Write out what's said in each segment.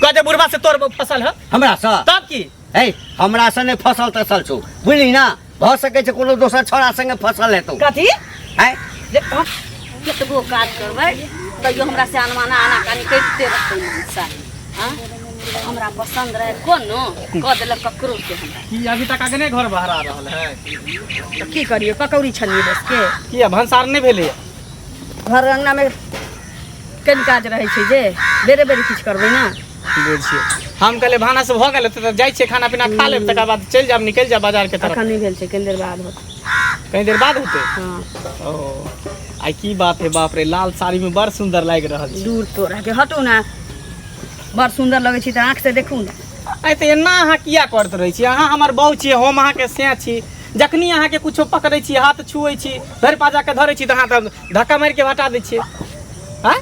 कदे बुढ़वा से तोर फसल है हमरा सा तब की ए हमरा से नहीं फसल तसल छौ बुझली ना भ सके छै कोनो दोसर छोरा संगे फसल हेतौ कथी है केतबो काज करबै तैयो हमरा से अनुमाना आना कानी करते रहतै इंसान हां हमरा पसंद रहे कोनो क देलक ककरो के हमरा की अभी तक अगने घर बाहर आ रहल है तो की करिए पकौड़ी छनिए बस के की भंसार नहीं भेले घर अंगना में केन काज रहे छै जे बेरे बेरे किछ करबै ना बुझिए हम कहले भाना से भ गेल त जाय छै खाना पीना खा लेब तकर बाद चल जाब निकल जा बाजार के तरफ अखन नहीं भेल छै कनी देर बाद होत कहीं देर बाद होते हां ओ आई की बात है बाप रे लाल साड़ी में बड़ सुंदर लाग रहल छै दूर तोरा के हटू ना बड़ सुंदर लगे छी त आंख से देखू ना आई त एना अहाँ किया करत रहै छी अहाँ हमर बहु छी हम अहाँ के से छी जखनी अहाँ के कुछो पकड़ै छी हाथ छुए छी धर पाजा के धरै छी त अहाँ त धक्का मार के हटा दै छी हैं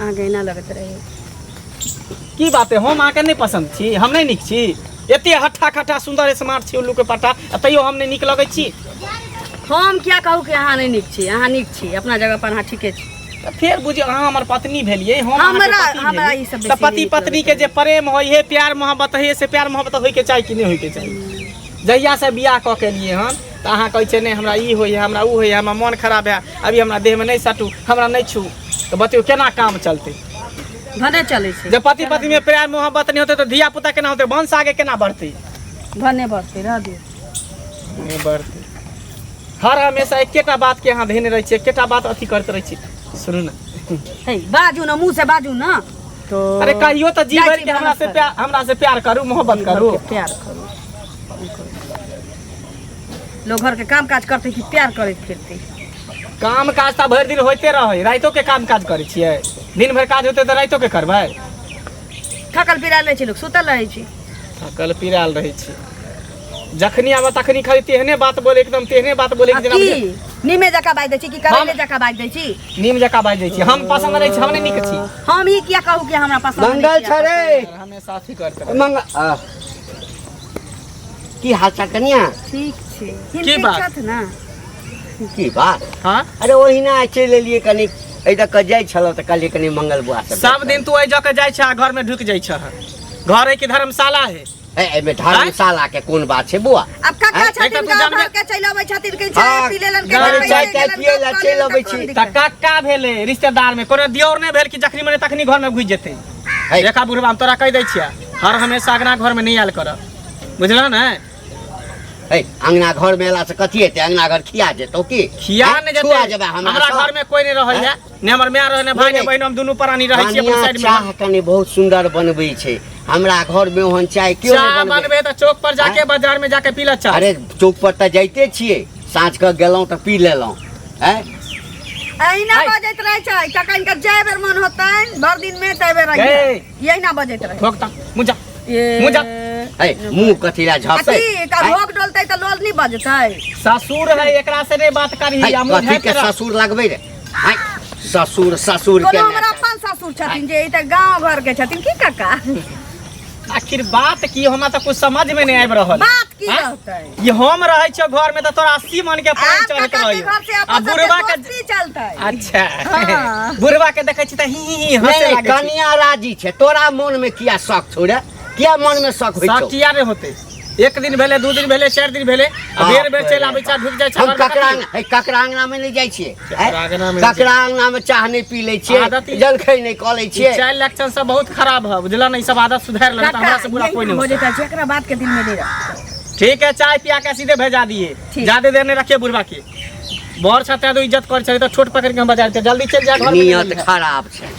आगे ना लगत रहे की बात है हम अहाँ के नहीं पसंद छी हम नहीं निक छी एते हट्ठा खट्टा सुंदर स्मार्ट छी उल्लू के पट्टा तैयो हम नहीं निक लगै छी हम क्या कहू कि अहाँ नहीं निक छी अहाँ निक छी अपना जगह पर अहाँ ठीके छी फिर बुझिए अहाँ हमर पत्नी भेलिए हम हमरा ई सब त पति पत्नी के जे प्रेम होय है प्यार मोहब्बत है से प्यार मोहब्बत होय के चाहिए कि नहीं होय के चाहिए जहिया से बियाह क के लिए हन त अहाँ कहै छै नहीं हमरा ई होय है हमरा ऊ होय है हमरा मन खराब है अभी हमरा देह में नहीं सटू हमरा नहीं छू तो बतियो केना काम चलते भने चले छै जब पति पत्नी में प्यार मोहब्बत नहीं होते तो धिया पुता केना होते वंश आगे केना बढ़ते भने बढ़ते रह दे नहीं बढ़ते हर हमेशा एकेटा बात के अहाँ ध्यान रहे छी एकेटा बात अथी करते रहे छी सुनू ना हे बाजू ना मुंह से बाजू ना तो अरे कहियो तो जी भर के हमरा से प्यार करू मोहब्बत करू प्यार करू लोग घर के काम काज करते कि प्यार करते फिरते काम काज त भर दिन होते रहे रातों के काम काज करे छिए दिन भर काज होते तो रातों के करबै थकल पिराल रहे छी लोग सुतल रहे छी थकल पिराल रहे छी जखनी आब तखनी खाली तेहने बात बोले एकदम तेहने बात बोले कि की नीमे जका बाज दै छी कि करेले जका बाज दै छी नीम जका बाज दै छी हम पसंद रहे छी हम नहीं निक छी हम ही क्या कहू कि हमरा पसंद मंगल छरे हमेशा अथी करते मंगल की हाल चाल कनिया ठीक छै की बात ना की बात हां अरे ओही ना चल एलिए कनी ए तक जाय छलो त कल कनी मंगल बुआ सब दिन तू ए जक जाय छ घर में ढुक जाय छ घर है कि धर्मशाला है ए में धर्मशाला के कोन बात छै बुआ अब काका छथिन गांव घर के चल आबै छथिन के चाय पी लेलन के चाय पिए ला चल आबै छी त काका भेले रिश्तेदार में कोनो दियोर नहीं भेल कि जखनी मने तखनी घर में घुस जेते देखा बुढ़वा हम तोरा कह दै छिया हर हमेशा अगना घर में नहीं आयल कर बुझला ना ए अंगना घर में एला से कथि हेते अंगना घर खिया जेतो की खिया नहीं जेते हमरा घर में कोई नहीं रहै है ने हमर माय रहे ने भाई ने बहिन हम दुनू प्राणी रहै छी अपन साइड में चाह कनी बहुत सुंदर बनबै छै हमरा घर में ओहन चाय क्यों नहीं बनबे त चौक पर जाके बाजार में जाके पी ल चाय अरे चौक पर त जाइते छिए साँझ के गेलौं त पी लेलौं हैं एना बजैत रहे छै तखन के जय बेर मन होतै भर दिन में तय बेर रही यही ना बजैत रहे ठोक त मुजा मुजा ए मुंह कथिला झपै कथि का भोग डोलतै त लोल नहीं बजतै ससुर है एकरा से नहीं बात करी हम कथि के ससुर लगबै रे हैं ससुर ससुर के हमरा अपन ससुर छथिन जे त गांव घर के छथिन की काका आखिर बात की हमरा त कुछ समझ में नहीं आबि रहल बात की रहतै ये हम रहै छ घर में त तोरा 80 मन के पानी चढ़त रही आ बुढ़वा के चलतै अच्छा बुढ़वा के देखै छी त ही हंसे लागे कनिया राजी छै तोरा मन में किया शक छोड़े किया मन में शक होय शक किया रे होते एक दिन भेले दू दिन भेले चार दिन भेले बेर बेर चल आबै छ ढुक जाय छ हम ककरा अंगना में नहीं जाय छिए ककरा अंगना में चाह नहीं पी ले छिए जलखै नहीं क ले छिए चाइल्ड लक्षण सब बहुत खराब है बुझला नहीं सब आदत सुधार ले त हमरा से बुरा कोई नहीं हो जेता जेकरा बात के दिल में नहीं रख ठीक है चाय पिया के सीधे भेजा दिए ज्यादा देर नहीं रखिए बुढ़वा के बड़ छते तो इज्जत कर छै तो छोट पकड़ के हम बाजार के जल्दी चल जा घर में नियत खराब छै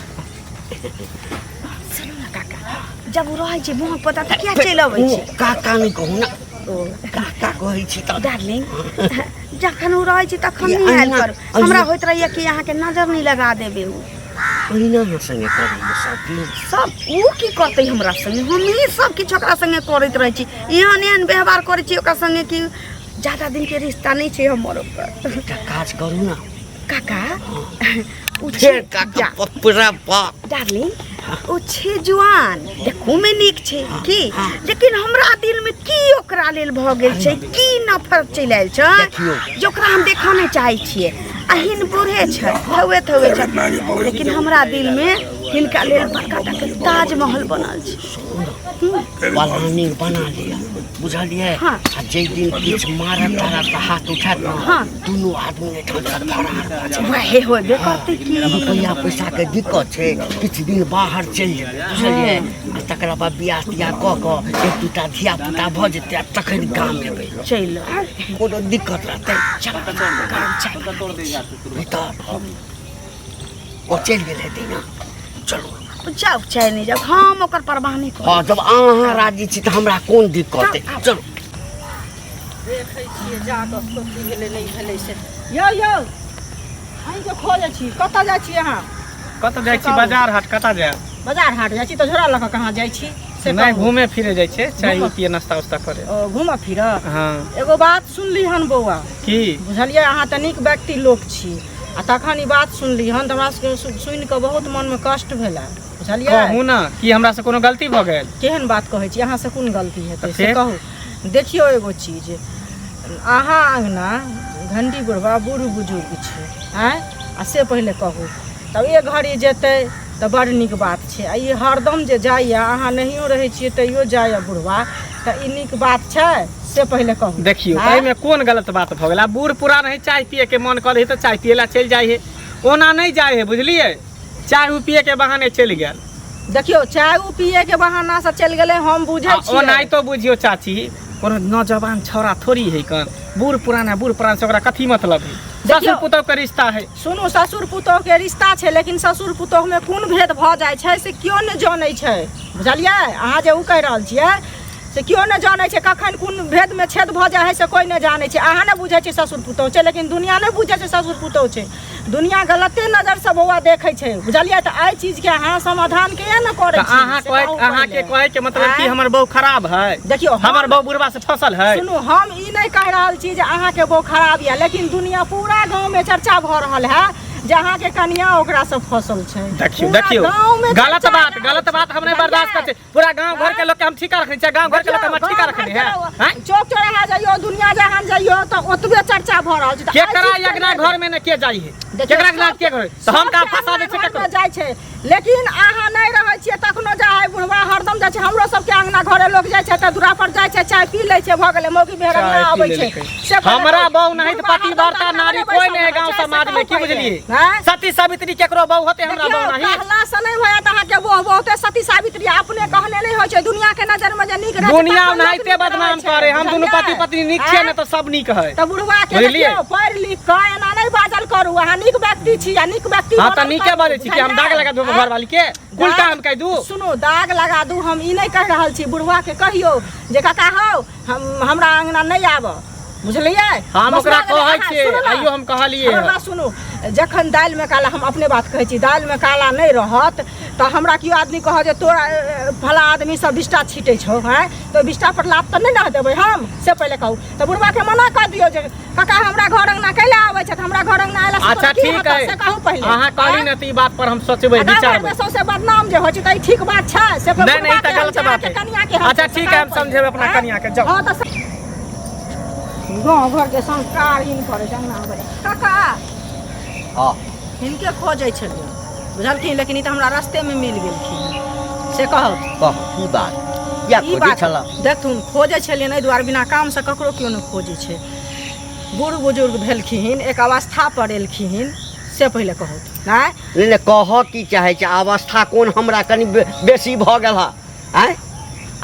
जब रहे छै मुंह पता त क्या चल आबै छै काका नहीं कहू ना काका कहै छी त डार्लिंग जखन उ रहे छै तखन नहीं आयल कर हमरा होइत रहैया कि अहाँ के नजर नहीं लगा देबे उ ओहिना संगे करै सब उ की करतै हमरा संगे हम ही सब किछ ओकरा संगे करैत रहै छी एहन एहन व्यवहार करै छी ओकरा संगे कि ज्यादा दिन के रिश्ता नहीं छै हमर ऊपर काज करू ना काका उ फेर काका पूरा बाप डार्लिंग ओ छे जुआन देखू में नीक छै की लेकिन हमरा दिल में की ओकरा लेल भ गेल छै की नफरत चलि आयल छै जोकरा हम देखा नहीं चाहै छियै अहिन बूढ़े छै हवे थवे छै लेकिन हमरा दिल में हिनका लेल बड़का टा के ताजमहल बनल छै पलानी बना लिया बुझलिए हाँ। आ जे दिन किछ मारत तारत त हाथ उठात न हाँ। दुनू आदमी ने ठोकर फरार वहे होबे करतै की रुपया पैसा के दिक्कत छै किछ दिन बाहर चलि जेबै बुझलिए आ तकरा बाद बियाह तियाह क एक दूटा धिया पुता भ जेतै तखन गाम एबै चल कोनो दिक्कत रहतै ओ चलि गेल हेतै न चलू जाओ चाहे नहीं जाओ हम ओकर परवाह नहीं कर हाँ जब अहाँ राजी छी तऽ हमरा कोन दिक्कत है चलू देखै छियै जा कऽ खोजी भेलै नहीं भेलै से यो अहीं के खोजै छी कतऽ जाइ छी अहाँ कतऽ जाइ छी बाजार हाट कतऽ जाय बाजार हाट जाइ छी तऽ झोरा लऽ कऽ कहाँ जाइ छी से नहीं कहू। घूमे फिरे जाइ छै चाय पिए नाश्ता उस्ता करे ओ घूमऽ फिरऽ हाँ एगो बात सुनली हन बौआ की बुझलियै अहाँ तऽ नीक व्यक्ति लोक छी आ तखन ई बात सुनली हन तऽ हमरा सबके सुनि कऽ बहुत मनमे कष्ट भेला बुझलियै कहू ना कि हमरा से कोनो गलती भऽ गेल केहन बात कहै छी अहाँ से कोन गलती हेतै से फेर? कहू देखियौ एगो चीज अहाँ अंगना घंटी बुढ़वा बूढ़ बुजुर्ग छै आँय आ से पहिले कहू तब एक घड़ी जेतै तऽ बड़ नीक बात छै आ ई हरदम जे जाइए अहाँ नहियो रहै छियै तैयो जाइए बुढ़वा तऽ ई नीक बात छै से पहिले कहू देखियो आँय? एहिमे कोन गलत बात भऽ गेल बूढ़ पुरान है चाय पिए के मन करे तऽ चाय पिए ला चलि जाइ है ओना नहीं जाए है बुझलिए चाय पिए के बहाने चलि गेल देखियो चाय पिए के बहाना से चलि गेलै हम बुझै छी ओनाही तो बुझियो चाची कोनो नौजवान छौड़ा थोड़ी है कन बूढ़ पुरान से ओकरा कथी मतलब है देखियो। ससुर पुतोह के रिश्ता है सुनू ससुर पुतोह के रिश्ता छै लेकिन ससुर पुतोह में कोन भेद भऽ जाइ छै से केओ नहि जानै छै बुझलियै अहाँ जे उ कहि रहल छियै से केओ नहि जानै छै कखन कोन भेद में छेद भऽ जाइ है से कोई नहि जानै छै अहाँ नहि बुझै छियै ससुर पुतोह छै लेकिन दुनिया नहि बुझै छै ससुर पुतोह छै दुनिया गलते नजर से बौआ देखै छै बुझलियै तऽ एहि चीज के अहाँ समाधान के न करै छी अहाँ से कहू अहाँ के पहिले। कहे के मतलब कि आँय? हमर बहू खराब है देखियो हमर बहू बुढ़वा से फसल है सुनू हम ई नहीं कह रहल छी जे अहाँके बहू खराब यऽ लेकिन दुनिया पूरा गांव में चर्चा भऽ रहल है जे अहाँके कनिया ओकरा से फसल छै देखियो पूरा देखियो गाँव में गलत चर्चा बात भऽ गलत रहल बात छै। हम नहीं बर्दाश्त करते पूरा गांव घर के लोग के हम ठीका रखने चाहिए गांव घर के लोग के हम ठीका रखने है हैं? चौक चौराहा जाइयो दुनिया जहान जाइयो तऽ ओतबे चर्चा भऽ रहल छै केकरा यज्ञ घर में ने के जाई है केकरा के लात के करे तो हम का फंसा दे छै केकरो जाइ छै लेकिन अहाँ नहि रहै छियै तखनो जाइ बुढ़वा हरदम जाइ छै हमरो सबके अंगना घरे लोग जाइ छै तऽ दूरा पर जाइ छै चाय पी लै छै भऽ गेलै मौगी बेहरनिया चाय पी आबै छै लेलकै। से पहिले हमरा कहू। बहू नहीं तो बुढ़वा पतिव्रता हरदम नारी तखने कोई बैसल नहीं है गांव रहै छै, समाज से में की कहू बुझलिए पहिले। हैं? सती सावित्री केकरो बहू होते हमरा देखियौ, बहू नहीं कहला से नहीं होया तऽ अहाँके बहुते सती सावित्री अपने कहने नहीं होइ छै दुनिया के नजर में जे नीक रहै छै दुनिया तखन लोक नाहिते नीक बदनाम रहै छै, करे हम दुनू बुझलियै? पति पत्नी नीक छियै हैं? ने तो सब नीक है तऽ बुढ़वा के बुझलियै? देखियौ पढ़ि लिख कऽ एना नहीं बाजल करू अहाँ नीक व्यक्ति छी आ नीक व्यक्ति हाँ तो बनल नीके करू, बाजे छी कि हम दाग लगा दूँ बुझलियै? घर वाली के उल्टा हम कह दू सुनो दाग लगा दू हम ई नहीं कह रहल छी बुढ़वा के कहियो जे काका हौ हमरा अंगना नहीं आब बुझलियै हम बस ओकरा भऽ गेलै, कहै अहाँ छियै सुनू ने। आइयो हम कहलियै हमर बात सुनू जखन दालि में काला हम अपने बात कहै छी दालि में काला नहीं रहत तऽ हमरा केओ आदमी कह जे तोरा फला आदमी सब बिष्टा छीटै छौ हैं तो बिष्टा पर लात तऽ नहीं न देबै हम से पहिले कहू तऽ बुढ़वा के मना कर दियौ जे काका हमरा घर अंगना कैला आबै छै हमरा घर अंगना आयला अच्छा ठीक है से कहू पहिले अहाँ कहली हैं? ने तऽ ई बात पर हम सोचबै गाँव विचार घरमे सबसे बदनाम जे होइ छै तऽ ई ठीक बात छै से नहीं नहीं तो गलत बात है अच्छा ठीक है हम समझेबै अपना कनिया के जाओ हाँ तऽ गाँव घर के संस्कार ही नहीं करे छै अंगना में काका हाँ हिनके खोजै छलियै बुझलखिन लेकिन ई तऽ हमरा रस्ते में मिल गेलखिन से कहू कह की बात या ई खोजे बात छला देखथुन खोजै छलियै एहि दुआरे बिना काम से ककरो केओ नहि खोजै छै बूढ़ बुजुर्ग भेलखिन एक अवस्था पर एलखिन से पहिले कहू नहीं नहीं कह की चाहे छै अवस्था कोन हमरा कनि बेसी भऽ गेल है आँय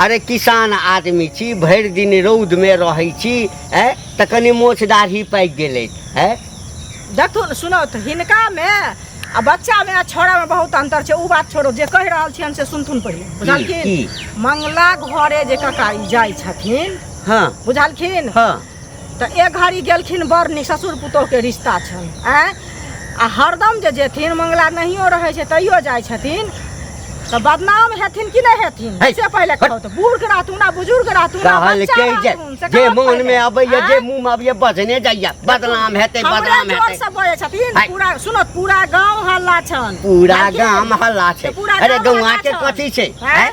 अरे किसान आदमी छी भरि दिन रौद में रहै छी तऽ कनि मोछ दाढ़ी पाकि गेलै देखथुन सुनो तऽ हिनका में आ बच्चा में आ छोड़ा में बहुत अंतर छै उ बात छोड़ो जे कहि रहल छियन से सुनथुन पहिले बुझलखिन की? मंगला घरे जे काका ई जाइ छथिन हाँ बुझलखिन हाँ तऽ एक घड़ी गेलखिन बड़ नीक ससुर पुतोह के रिश्ता छनि आ हरदम जे जेथिन मंगला नहियो रहै छै तैयो जाइ छथिन तऽ बदनाम हेथिन कि नहीं हेथिन है। से पहिले कहू तऽ बूढ़ रहतू ना बुजुर्ग रहतू ना कहल बच्चा के रहतू, से जे कहू मोन पहिले। में अबैया आँय? जे मुंह में अबैया बजने जाइया बदनाम हेतै बदनाम हमरे जोर हेतै से बजै छथिन है। पूरा सुनो पूरा गांव हल्ला छन पूरा बुझलियै? गाम हल्ला छै तऽ पूरा अरे गाम गौवा हल्ला के छन। कथी छै हैं?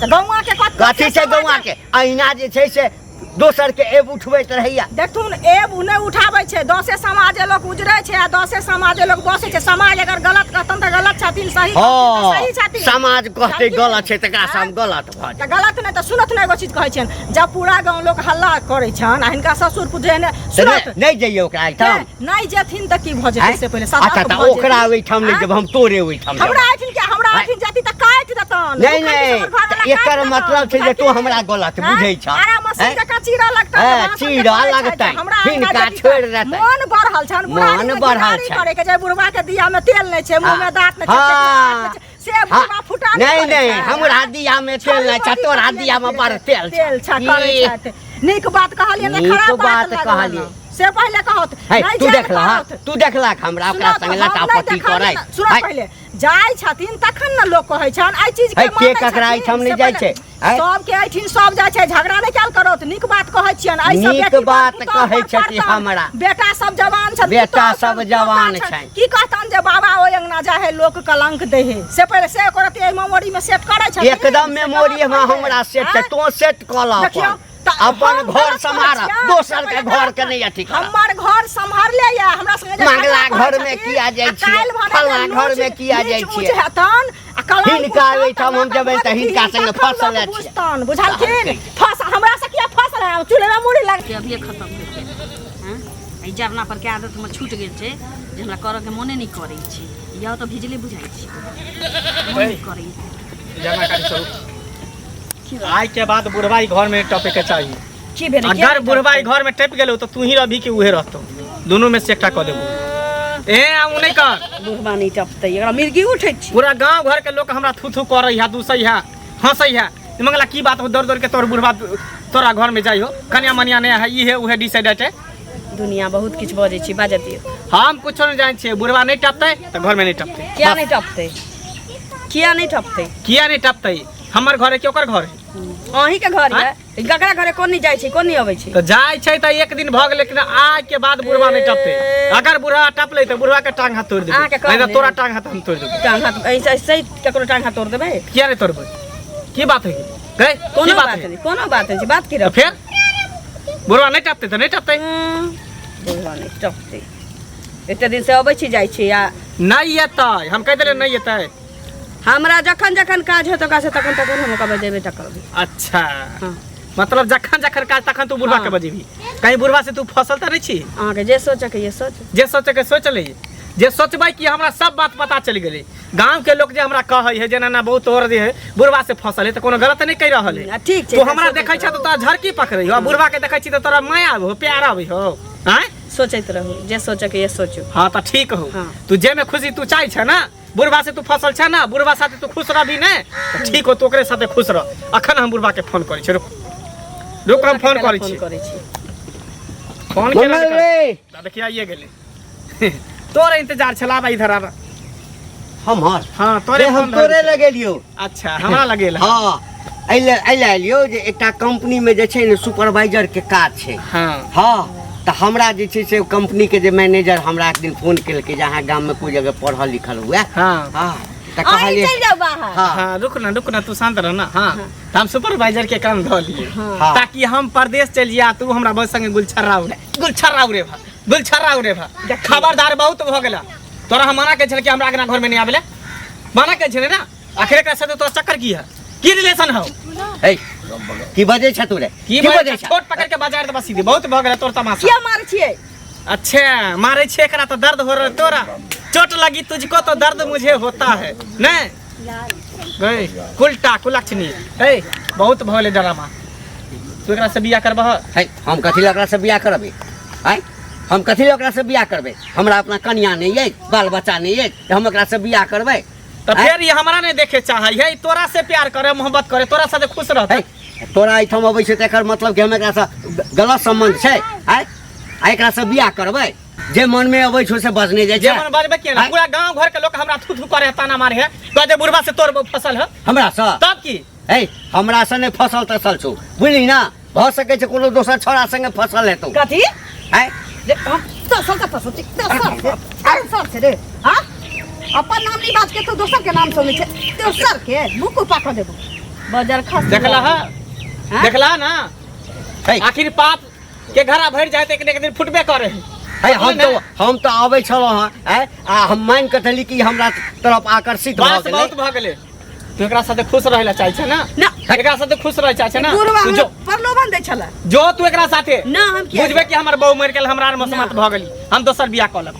तऽ गौवा के कथी छै गौवा के अहिना जे छै से दोसर के एब उठबैत रहैया। देखथुन एब उ नहीं उठाबै छै, दसे समाज लोग उजरै छै आ दसे समाज लोग बसै छै। समाज अगर गलत कहतन त गलत छथिन, सही कहतन त सही छथिन। समाज कहते गलत छै तकरा से हम गलत भ त गलत नहीं त सुनत नहीं एगो चीज कहै छियन, जब पूरा गांव लोग हल्ला करै छन आ हिनका ससुर पुजे ने सुनत नहीं जइयो ओकरा आइठम नहीं जेथिन त की भ जेतै से पहिले अच्छा त ओकरा ओइठम नहीं जब हम तोरे ओइठम हमरा आइठिन के हमरा आइठिन जति त काट देतन। नहीं एकर मतलब छै जे तू हमरा गलत बुझै छ। अरे मशीन का चीरा लगता है, चीरा लगता है, हिनका छोड़ देता है। मन बढ़ल छन, मन बढ़ल छै करे के जे बुढ़वा के दिया में तेल नहीं छै, मुंह में दांत नहीं छै, से बुढ़वा फुटा नहीं हमरा दिया में तेल नहीं छै, तोरा दिया में बड़ तेल छ करे छथि। नीक बात कहलिए ने, खराब बात कहलिए से पहले कहत। तू देखला हमरा ओकरा संग लटापटी करै। सुन पहले जाय छथिन तखन न लोग कहै छन आई चीज के के ककरा आइठम नहीं जाय छै, सब के आइठिन सब जाय छै, झगड़ा नहीं कैल करत। नीक बात कहै छियन, आई सब नीक बात कहै छथि हमरा। बेटा सब जवान छ, बेटा सब जवान छै, की कहतन जे बाबा ओय अंगना जाहे लोक कलंक देहे, से पहले से करत ए मेमोरी में सेट करै छ। एकदम मेमोरी में हमरा सेट छै, तो सेट कला अपन घर संभार, दोसर के घर के नहीं अथी कर। हमर घर संभार ले या हमरा संगे मंगला घर में किया जाय छी, फलना घर में किया जाय छी। हतन आ कलंक हिनका ओइठम हम जेबै त हिनका संगे फसल अछि। बुझतन बुझलखिन फस हमरा से किया फसल है, चूल्हे में मुड़ी लग के अभी खत्म हो गेल। हां ई जरना पर के आदत में छूट गेल छै जे हमरा करऽ के मोने नहीं करै छी, या तो भिजले बुझाई छी मोने नहीं करै जानकारी स्वरूप आज के बाद बुढ़वा घर में टपे के चाहिए। की भेलै अगर बुढ़वा घर में टप गेलो तो तू ही रभी के उहे रहतो, दोनों में से एकटा क देबो। ए आ उ नहीं कर, बुढ़वा नहीं टपतै, एकरा मिर्गी उठै छी। पूरा गांव घर के लोग हमरा थू थू करै है, दूसै है, हंसै है। मंगला की बात हो, दौड़ दौड़ के तोर बुढ़वा तोरा घर में जाइयो, कन्या मनिया नहीं है, ई है उहे डिसाइड है। दुनिया बहुत किछ बजै छी, बाजै दियौ। हम कुछो नहीं जान छियै, बुढ़वा नहीं टपतै त घर में नहीं टपतै। किया नहीं टपतै, किया नहीं टपतै, किया नहीं टपतै? हमर घर है कि ओकर घर है? अहीं के घर है, गकरा घरे कोन नहीं जाय छै, कोन नहीं आबै छै। तो जाय छै त एक दिन भ गेल, लेकिन आज के बाद बुढ़वा नहीं टपतै। अगर बुढ़वा टपले त बुढ़वा के टांग हाथ तोड़ देबै, नहीं त तोरा टांग हाथ हम तोड़ देबै। टांग हाथ ऐसे ऐसे ककरो टांग हाथ तोड़ देबै? किया नहीं तोड़बै? की बात है गए? कोनो बात नहीं, कोनो बात नहीं, बात की तो रह। फिर बुढ़वा नहीं टपतै त नहीं टपतै। बुढ़वा नहीं टपतै, एते दिन से अबै छी जाय छी या नहीं एतै, हम कह देले नहीं एतै। हमरा जखन जखन काज हेतौ का से तखन तखन हम कहबै जेबे त करबै। अच्छा हां मतलब जखन जखन काज तखन तू बुढ़वा के बजेबी। कहीं बुढ़वा से तू फसल त नहीं छी? अहाँ के जे सोचे के ये सोच, जे सोचे के सोच ले, जे सोचबै कि हमरा सब बात पता चल गेलै। गांव के लोग जे हमरा कहै है जेना ना बहुत तोहर जे है बुढ़वा से फसल है त कोनो गलत नहीं कह रहल है। ठीक छै, तू हमरा देखै छ त तोरा झरकी पकड़ै हो, बुढ़वा के देखै छी त तोरा माया हो, प्यार आबै हो। हैं सोचैत रहू, जे सोचे के ये सोचू। हां त ठीक हो, हाँ। तू जे में खुशी तू चाहि छ ना, बुढ़वा से तू फसल छ ना, बुढ़वा साथे तू खुश रहबी ने त ठीक हो, तो ओकरे साथे खुश रह। अखन हम बुढ़वा के फोन करै छी, रुक रुक हम फोन करै छी। फोन के रे देखिए आइए गेले। तोरे इंतजार छलाबा इधर आ। हमर हां तोरे हम फोन तोरे लगेलियो। अच्छा हमरा लगेल। हां अइले लियो जे एकटा कंपनी में जे छै ने सुपरवाइजर के काज छै। हां हां त हमरा जे छै से कंपनी के जे मैनेजर हमरा एक दिन फोन केलकै जे अहाँ गांव में कोई जगह पढ़ल लिखल हुआ। हां हां त कहलिए चल जाओ बाहर। हां रुक ना तू शांत रह ना। हां त हम सुपरवाइजर के काम ध लिए हाँ। ताकि हम प्रदेश चल जा, तू हमरा बस संगे गुलछर्रा उड़े भा। खबरदार बहुत भ गेला। तोरा हम मना के छल कि हमरा अगना घर में नहीं आवेले, मना के छले ना। आखिर एकरा साथे तोरा चक्कर की है, की रिलेशन हो? ए की बजे छ तू रे, की बजे छोट पकड़ के बाजार त बसी दे, बहुत भ गेला तोर तमाशा। किया मारै छियै? अच्छा मारे छे एकरा तो दर्द हो रहा, तोरा चोट लगी तुझको तो दर्द मुझे होता है नहीं गए कुलटा कुलक्षणी। ए बहुत भले ड्रामा, तू एकरा से बियाह करबह? है हम कथि ल एकरा से बियाह करबे? आय हम कथि ल एकरा से बियाह करबे? हमरा अपना कन्या नहीं है, बाल बच्चा नहीं है, हम एकरा से बियाह करबे? तो फिर ये हमरा नहीं देखे चाहे है, तोरा से प्यार करे, मोहब्बत करे, तोरा साथे खुश रहते। तोरा एठम अबै छै त एकर मतलब कि हम एकरा से गलत संबंध छै। आय आ एकरा से बियाह करबे? जे मन में अबै छौ से बजने जाइ जे छै। मन बजबे के ना, पूरा गांव घर के लोग हमरा थू थू करे, ताना मारे है, कहते बुढ़वा से तोर फसल है। हमरा से तब की है हमरा से नहीं फसल तसल छौ, बुझली ना? भ सकै छै कोनो दोसर छोरा संगे फसल हेतौ। कथी आय तो सर से रे। हां अपन नाम नहीं बात के तो दोसर के नाम सुनै छै, दोसर के मुंह को पाक देबो। बाजार खास देखला है, देखला ना है। आखिर पाप के घड़ा भर जाए तो एक दिन फुटबे करे है, हम तो आबै छलहुँ हैं आ हम मान के चली कि हमरा तरफ आकर्षित भऽ बस गेलै। बहुत भऽ गेलै। तू एकरा साथे खुश रहै ला चाहै छै ना? ना एकरा साथे खुश रहै चाहै छै ना? बुढ़वा तू हमरा जो प्रलोभन दै छलै। जो तू एकरा साथे ना हम किया बुझबे कि हमर बहू मरि गेल, हमरा आर मसमत भऽ गेली, हम दोसर बियाह कऽ लेब।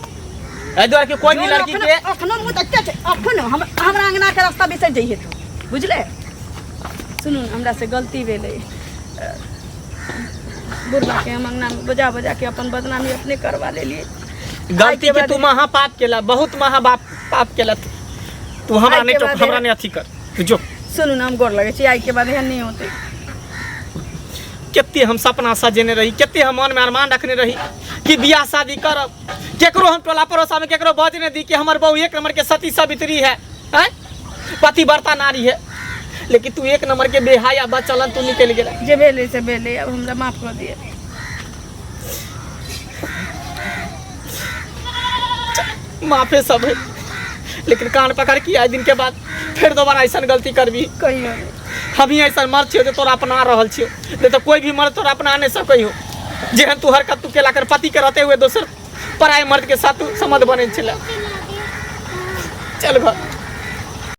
एहि दुआरे कि कोई भी लड़की के अखनो मुँह देखते छै, अखनो हमरा अंगना के रास्ता बिसरि जइहे तू, बुझले? सुनू न, हमरा से गलती भेलै। बुढ़वा के हम अंगना में बजा बजा के अपन बदनामी अपने करवा लेलिए। गलती के तू महापाप केला, बहुत महापाप केला तू हमरा नहीं, तो हमरा नहीं अथी कर। तू जो सुनू न, हम गोर लगे छी, आई के बाद एहन नहीं होते। केते हम सपना सजेने रही, केते हम मन में अरमान रखने रही कि बियाह शादी करब, केकरो हम टोला पड़ोसा में केकरो बज नहीं दी कि हमर बहू एक नंबर के सती सावित्री है, हैं? पतिव्रता नारी है। लेकिन तू एक नंबर के बेहाया बचलन तू निकल गेला। जे भेलै से भेलै, अब हमरा माफ कर दिए। माफे सब है, लेकिन कान पकड़ के आए दिन के बाद फिर दोबारा ऐसा गलती करबी कहियो नहीं। हम ही ऐसा मर्द छियो जे तोरा अपना रहल छियो, नहीं तो कोई भी मर्द तोरा अपना नहीं सकै हो। जेहन तू हरकत तू केला कर, पति के रहते हुए दोसर पराय मर्द के साथ तू समझ बने छला। चल घर।